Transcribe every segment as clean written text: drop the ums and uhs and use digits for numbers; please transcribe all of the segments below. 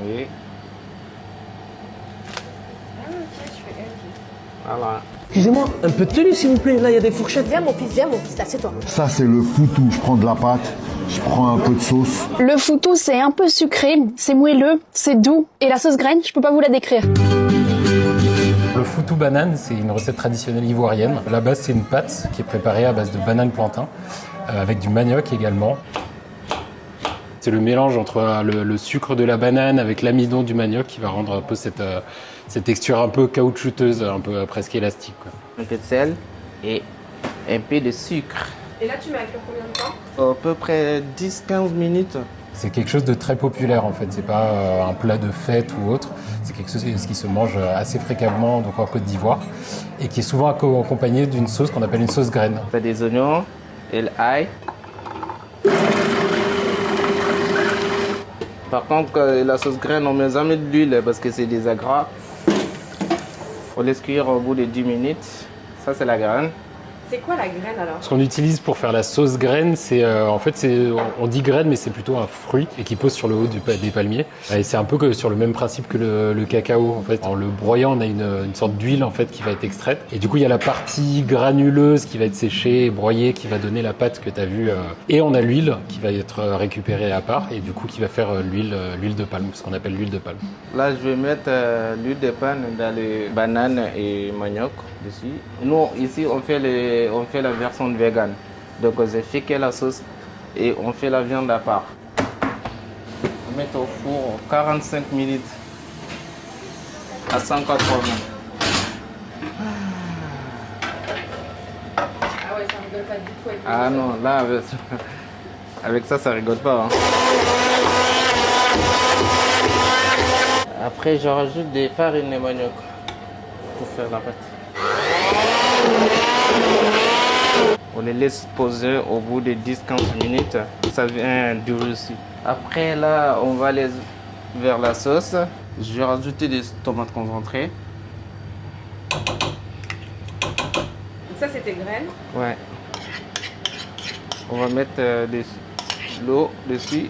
Oui. Ah, ok, tu fais Voilà. Excusez-moi, un peu de tenue s'il vous plaît, là il y a des fourchettes. Viens mon fils, assieds-toi. Ça, c'est le foutou. Je prends de la pâte, je prends un peu de sauce. Le foutou, c'est un peu sucré, c'est moelleux, c'est doux. Et la sauce graine, je peux pas vous la décrire. Le foutou banane, c'est une recette traditionnelle ivoirienne. À la base, c'est une pâte qui est préparée à base de banane plantain, avec du manioc également. C'est le mélange entre le sucre de la banane avec l'amidon du manioc qui va rendre un peu cette texture un peu caoutchouteuse, un peu presque élastique, quoi. Un peu de sel et un peu de sucre. Et là, tu mets à cuire combien de temps? À peu près 10-15 minutes. C'est quelque chose de très populaire en fait, c'est pas un plat de fête ou autre, c'est quelque chose qui se mange assez fréquemment donc en Côte d'Ivoire et qui est souvent accompagné d'une sauce qu'on appelle une sauce graine. On fait des oignons et l'ail. Par contre, la sauce graine, on ne met jamais de l'huile parce que c'est des agras. On laisse cuire au bout de 10 minutes. Ça, c'est la graine. C'est quoi la graine alors? Ce qu'on utilise pour faire la sauce graine, c'est on dit graine, mais c'est plutôt un fruit et qui pose sur le haut des palmiers. Et c'est un peu sur le même principe que le cacao. En fait, en le broyant, on a une sorte d'huile en fait qui va être extraite. Et du coup, il y a la partie granuleuse qui va être séchée et broyée, qui va donner la pâte que tu as vue. Et on a l'huile qui va être récupérée à part et du coup qui va faire l'huile de palme, ce qu'on appelle l'huile de palme. Là, je vais mettre l'huile de palme dans les bananes et manioc dessus. Nous, ici, on fait la version vegan. Donc, j'ai fait que la sauce et on fait la viande à part. On met au four 45 minutes à 180. Ah ouais, ça rigole pas du tout avec le Ah non, là, avec ça, ça rigole pas, hein. Après, je rajoute des farines de manioc pour faire la pâte. On les laisse poser au bout de 10-15 minutes. Ça vient durer aussi. Après, là, on va aller vers la sauce. Je vais rajouter des tomates concentrées. Donc ça, c'était graines. Ouais. On va mettre de l'eau dessus.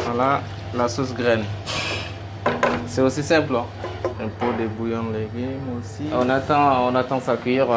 Voilà, la sauce graine. C'est aussi simple, hein. Un pot de bouillon de légumes aussi. On attend ça cuire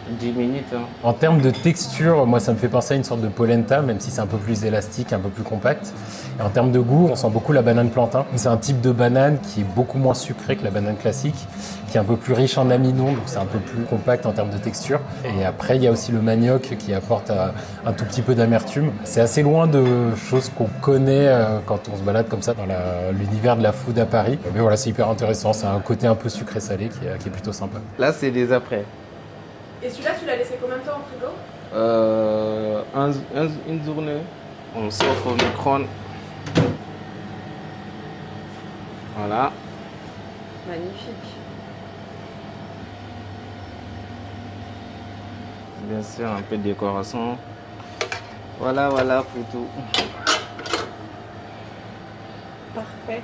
10 minutes, hein. En termes de texture, moi ça me fait penser à une sorte de polenta, même si c'est un peu plus élastique, un peu plus compact. Et en termes de goût, on sent beaucoup la banane plantain. C'est un type de banane qui est beaucoup moins sucré que la banane classique, qui est un peu plus riche en amidon, donc c'est un peu plus compact en termes de texture. Et après, il y a aussi le manioc qui apporte un tout petit peu d'amertume. C'est assez loin de choses qu'on connaît quand on se balade comme ça dans l'univers de la food à Paris. Mais voilà, c'est hyper intéressant, c'est un côté un peu sucré-salé qui est plutôt sympa. Là, c'est des après. Et celui-là, tu l'as laissé combien de temps au frigo? Une journée. On sort au micro-ondes. Voilà. Magnifique. Bien sûr, un peu de décoration. Voilà, pour tout. Parfait.